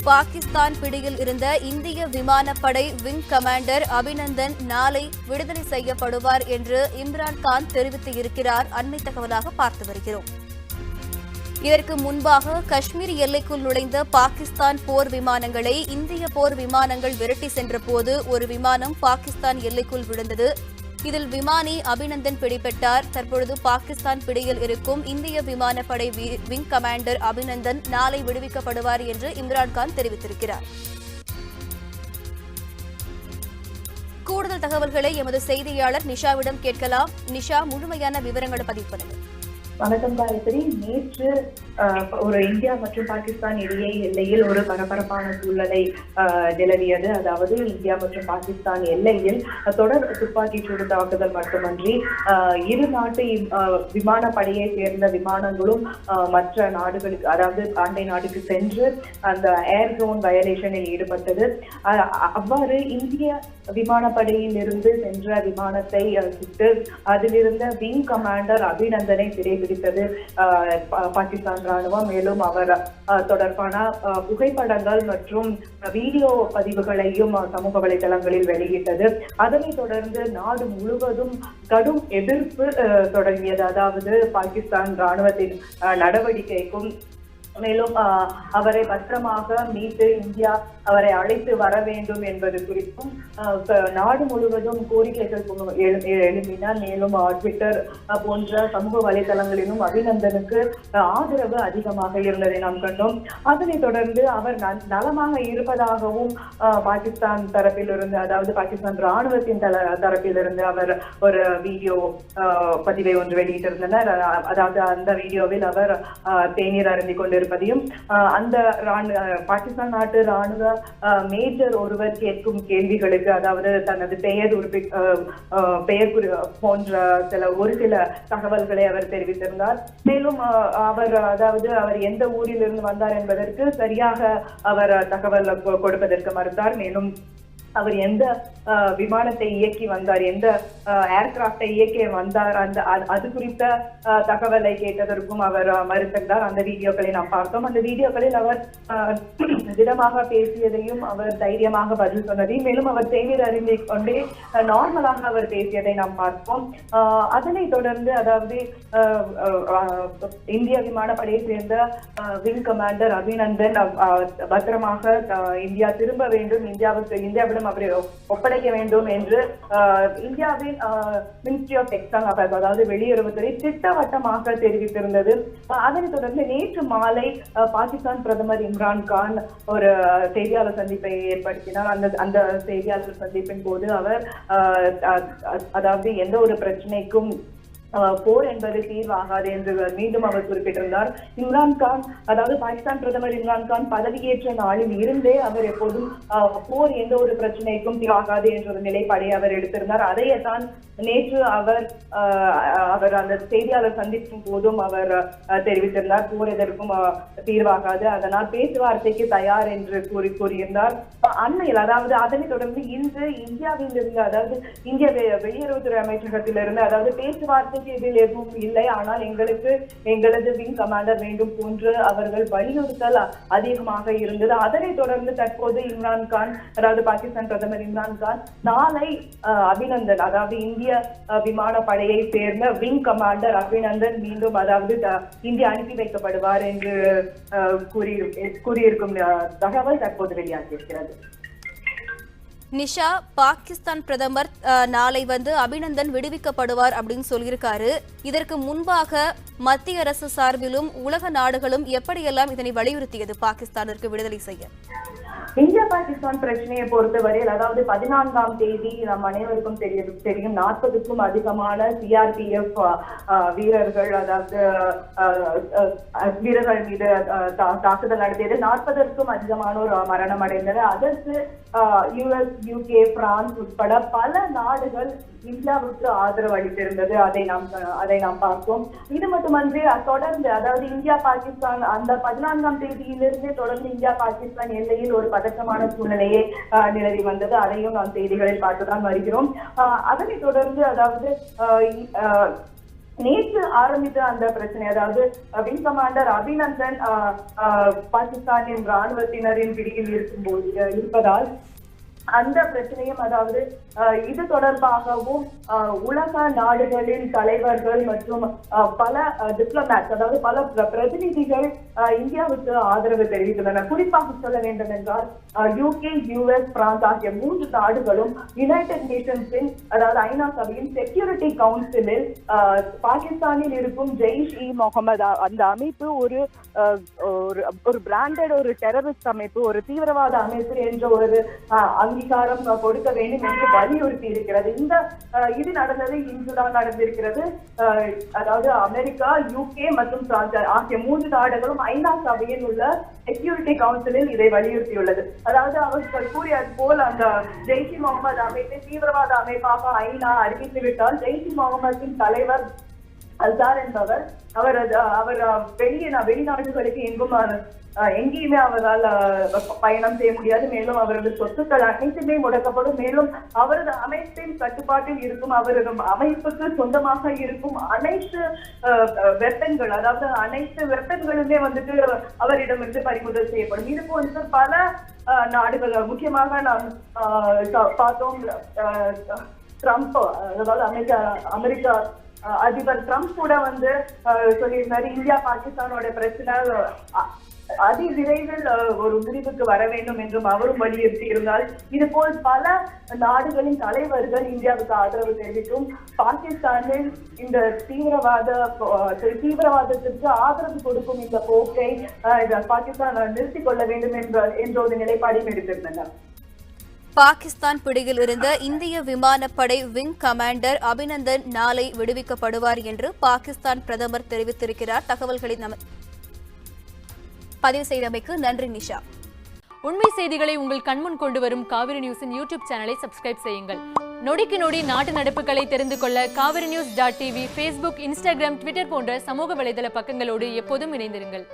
பாகிஸ்தான் பிடியில் இருந்த இந்திய விமானப்படை விங் கமாண்டர் அபிநந்தன் நாளை விடுதலை செய்யப்படுவார் என்று இம்ரான்கான் தெரிவித்திருக்கிறார். அண்மை தகவலாக பார்த்து வருகிறோம். இதற்கு முன்பாக காஷ்மீர் எல்லைக்குள் நுழைந்த பாகிஸ்தான் போர் விமானங்களை இந்திய போர் விமானங்கள் விரட்டி சென்றபோது ஒரு விமானம் பாகிஸ்தான் எல்லைக்குள் விழுந்தது. இதில் விமானி அபிநந்தன் பிடிபட்டார். தற்பொழுது பாகிஸ்தான் பிடியில் இருக்கும் இந்திய விமானப்படை விங் கமாண்டர் அபிநந்தன் நாளை விடுவிக்கப்படுவார் என்று இம்ரான்கான் தெரிவித்திருக்கிறார். கூடுதல் தகவல்களை எமது செய்தியாளர் நிஷாவிடம் கேட்கலாம். நிஷா, முழுமையான விவரங்களை பதிவு பண்ணுங்கள். வணக்கம் காயத்ரி. நேற்று ஒரு இந்தியா மற்றும் பாகிஸ்தான் இடையே எல்லையில் ஒரு பரபரப்பான சூழ்நிலை நிலவியது. அதாவது இந்தியா மற்றும் பாகிஸ்தான் எல்லையில் தொடர் துப்பாக்கிச்சூடு தாக்குதல் மட்டுமன்றி இரு நாட்டு விமானப்படையை சேர்ந்த விமானங்களும் மற்ற நாடுகளுக்கு, அதாவது அண்டை நாட்டுக்கு சென்று அந்த ஏர் ஜோன் வயலேஷனில் ஈடுபட்டது. அவ்வாறு இந்திய விமானப்படையில் இருந்து சென்ற விமானத்தை சுட்டு அதிலிருந்த விங் கமாண்டர் அபிநந்தனை சிறைபிடித்தது பாகிஸ்தான் ராணுவம். மேலும் அவர் தொடர்பான புகைப்படங்கள் மற்றும் வீடியோ பதிவுகளையும் சமூக வலைதளங்களில் வெளியிட்டது. அதனைத் தொடர்ந்து நாடு முழுவதும் கடும் எதிர்ப்பு தொடங்கியது. அதாவது பாகிஸ்தான் ராணுவத்தின் நடவடிக்கைக்கும் மேலும் அவரை பத்திரமாக மீட்டு இந்தியா அவரை அழைத்து வர வேண்டும் என்பது குறித்தும் நாடு முழுவதும் கோரிக்கைகள் எழுப்பின. மேலும் ட்விட்டர் போன்ற சமூக வலைதளங்களிலும் அபிநந்தனுக்கு ஆதரவு அதிகமாக இருந்ததை நாம் கண்டோம். அதனைத் தொடர்ந்து அவர் நலமாக இருப்பதாகவும் பாகிஸ்தான் தரப்பிலிருந்து, அதாவது பாகிஸ்தான் ராணுவத்தின் தரப்பிலிருந்து அவர் ஒரு வீடியோ பதிவை ஒன்று வெளியிட்டிருந்தனர். அதாவது அந்த வீடியோவில் அவர் தேநீர் அருந்திக் கொண்டிருப்பதையும் அந்த பாகிஸ்தான் நாட்டு ராணுவ மேஜர் ஒருவர் கேட்கும் கேள்விகளுக்கு, அதாவது தனது பெயர் போன்ற ஒரு சில தகவல்களை அவர் தெரிவித்திருந்தார். மேலும் அவர் எந்த ஊரில் இருந்து வந்தார் என்பதற்கு சரியாக அவர் தகவல் கொடுப்பதற்கு மறுத்தார். மேலும் அவர் எந்த விமானத்தை இயக்கி வந்தார், எந்த ஏர்கிராப்டை இயக்கி வந்தார், அது குறித்த தகவலை கேட்டதற்கும் அவர் மறுத்திருந்தார். அந்த வீடியோக்களை நாம் பார்த்தோம். அந்த வீடியோக்களில் அவர் திடமாக பேசியதையும் அவர் தைரியமாக பதில் சொன்னதையும், மேலும் அவர் தேநீர் அருந்திக் கொண்டே நார்மலாக அவர் பேசியதை நாம் பார்த்தோம். அதனைத் தொடர்ந்து, அதாவது இந்திய விமானப்படையை சேர்ந்த விங் கமாண்டர் அபிநந்தன் பத்திரமாக இந்தியா திரும்ப வேண்டும், இந்தியாவிடம் அவரை ஒப்படைக்க வேண்டும் என்று இந்தியாவின் மினிஸ்ட்ரி ஆஃப் எக்ஸ்டர்னல் அஃபேர்ஸ், அதாவது வெளியுறவுத்துறை திட்டவட்டமாக தெரிவித்திருந்தது. அதனைத் தொடர்ந்து நேற்று மாலை பாகிஸ்தான் பிரதமர் இம்ரான்கான் ஒரு செய்தியாளர் சந்திப்பை ஏற்படுத்தினார். அந்த செய்தியாளர் சந்திப்பின் போது அவர் அதாவது எந்த ஒரு பிரச்சனைக்கும் போர் என்பது தீர்வாகாது என்று மீண்டும் அவர் குறிப்பிட்டிருந்தார். இம்ரான்கான், அதாவது பாகிஸ்தான் பிரதமர் இம்ரான்கான் பதவியேற்ற நாளில் இருந்தே அவர் எப்போதும் போர் எந்த ஒரு பிரச்சனைக்கும் தீர்வாகாது என்ற ஒரு நிலைப்பாடை அவர் எடுத்திருந்தார். அதையே தான் நேற்று அவர் அந்த செய்தியாளர் சந்திப்பின் போதும் அவர் தெரிவித்திருந்தார். போர் எதற்கும் தீர்வாகாது, அதனால் பேச்சுவார்த்தைக்கு தயார் என்று கூறியிருந்தார். அண்மையில், அதாவது அதனைத் தொடர்ந்து இன்று இந்தியாவில் இருந்து, அதாவது இந்திய வெளியுறவுத்துறை அமைச்சகத்திலிருந்து, அதாவது பேச்சுவார்த்தை இதில் எதுவும் இல்லை, ஆனால் எங்களது விங் கமாண்டர் வேண்டும் போன்று அவர்கள் வலியுறுத்தல் அதிகமாக இருந்தது. அதனைத் தொடர்ந்து தற்போது இம்ரான்கான், அதாவது பாகிஸ்தான் பிரதமர் இம்ரான்கான் நாளை அபிநந்தன், அதாவது இந்திய விமானப்படையை சேர்ந்த விங் கமாண்டர் அபிநந்தன் மீண்டும், அதாவது இந்தியா அனுப்பி வைக்கப்படுவார் என்று கூறியிருக்கும் தகவல் தற்போது வெளியாகியிருக்கிறது. நிஷா, பாகிஸ்தான் பிரதமர் நாளை அபிநந்தன் விடுவிக்கப்படுவார் அப்படின்னு சொல்லியிருக்காரு. இதற்கு முன்பாக மத்திய அரசு சார்பிலும் உலக நாடுகளும் எப்படியெல்லாம் இதனை வலியுறுத்தியது பாகிஸ்தானிற்கு விடுதலை செய்ய? இந்தியா பாகிஸ்தான் பிரச்சனையை பொறுத்தவரையில், அதாவது 14ஆம் தேதி நம் அனைவருக்கும் தெரியும் 40க்கும் அதிகமான சிஆர்பிஎஃப் வீரர்கள், அதாவது வீரர்கள் மீது தாக்குதல் நடத்தியது. 40க்கும் அதிகமானோர் மரணம் அடைந்தனர். அதற்கு யுஎஸ், யூகே, பிரான்ஸ் உட்பட பல நாடுகள் இந்தியாவுக்கு ஆதரவு அளித்திருந்தது. அதை நாம் பார்த்தோம். இது மட்டுமன்றி தொடர்ந்து, அதாவது இந்தியா பாகிஸ்தான் அந்த 14ஆம் தேதியிலிருந்தே தொடர்ந்து இந்தியா பாகிஸ்தான் எல்லையில் ஒரு பதற்றமான சூழ்நிலையே நிலவி வந்தது. அதையும் நாம் செய்திகளில் பார்த்துதான் வருகிறோம். அதனைத் தொடர்ந்து, அதாவது நேற்று ஆரம்பித்த அந்த பிரச்சனை, அதாவது விங் கமாண்டர் அபிநந்தன் பாகிஸ்தானின் ராணுவத்தினரின் பிடியில் இருப்பதால் அந்த பிரச்சனையும், அதாவது இது தொடர்பாகவும் உலக நாடுகளின் தலைவர்கள் மற்றும் பல டிப்ளமேட்ஸ், அதாவது பல பிரதிநிதிகள் இந்தியாவுக்கு ஆதரவு தெரிவித்துள்ளனர். குறிப்பாக சொல்ல வேண்டும் என்றால் UK, US, பிரான்ஸ் ஆகிய 3 நாடுகளும் யுனைடெட் நேஷன்ஸின், அதாவது ஐநா சபையின் செக்யூரிட்டி கவுன்சிலில் பாகிஸ்தானில் இருக்கும் ஜெய்ஷ்-இ-முகமது அந்த அமைப்பு ஒரு பிராண்டட் ஒரு டெரரிஸ்ட் அமைப்பு, ஒரு தீவிரவாத அமைப்பு என்ற ஒரு அங்கீகாரம் கொடுக்க வேண்டும் என்று வலியுறுத்தி இருக்கிறது. இது நடந்தது இன்றுதான் நடந்திருக்கிறது. அதாவது அமெரிக்கா, UK மற்றும் பிரான்ஸ் ஆகிய 3 நாடுகளும் ஐநா சபையில் உள்ள செக்யூரிட்டி கவுன்சிலில் இதை வலியுறுத்தியுள்ளது. அதாவது அவர்கள் கூறியது போல் அந்த ஜெய்ஷ்-இ-முகமது அமைப்பை தீவிரவாத அமைப்பாக ஐநா அறிவித்துவிட்டால் ஜெய்ஷ்-இ-முகமதின் தலைவர் அல்சார் என்பவர் அவர் வெளிநாடுகளுக்கு எங்கேயுமே அவரால் பயணம் செய்ய முடியாது. மேலும் அவரது சொத்துக்கள் அனைத்துமே முடக்கப்படும். மேலும் அவரது அமைப்பின் கட்டுப்பாட்டில் இருக்கும், அவரது அமைப்புக்கு சொந்தமாக இருக்கும் அனைத்து வெப்பன்கள், அதாவது அனைத்து வெப்பன்களுமே அவரிடமிருந்து பறிமுதல் செய்யப்படும். இது போன்ற பல நாடுகள், முக்கியமாக நாம் பார்த்தோம் ட்ரம்ப், அதாவது அமெரிக்கா அதிபர் ட்ரம்ப் கூட சொல்லியிருந்தாரு, இந்தியா பாகிஸ்தானோட பிரச்சனை அதி விரைவில் ஒரு முடிவுக்கு வர வேண்டும் என்றும் அவரும் வலியுறுத்தி இருந்தால், இது போல் பல நாடுகளின் தலைவர்கள் இந்தியாவுக்கு ஆதரவு தெரிவித்தும் பாகிஸ்தானில் இந்த தீவிரவாதத்திற்கு ஆதரவு கொடுக்கும் இந்த போக்கை பாகிஸ்தான் நிறுத்திக் கொள்ள வேண்டும் என்ற ஒரு நிலைப்பாடையும் எடுத்திருந்தனர். பாகிஸ்தான் பிடியில் இருந்த இந்திய விமானப்படை விங் கமாண்டர் அபிநந்தன் நாளை விடுவிக்கப்படுவார் என்று பாகிஸ்தான் பிரதமர் தெரிவித்திருக்கிறார். தகவல்களை பதிவு செய்தமைக்கு நன்றி நிஷா. உண்மை செய்திகளை உங்கள் கண்முன் கொண்டு வரும் காவிரி நியூஸின் யூடியூப் சேனலை சப்ஸ்கிரைப் செய்யுங்கள். நொடிக்கு நொடி நாட்டு நடப்புகளை தெரிந்து கொள்ள kaverinews.tv, Facebook, Instagram, Twitter போன்ற சமூக வலைதள பக்கங்களோடு எப்போதும் இணைந்திருங்கள்.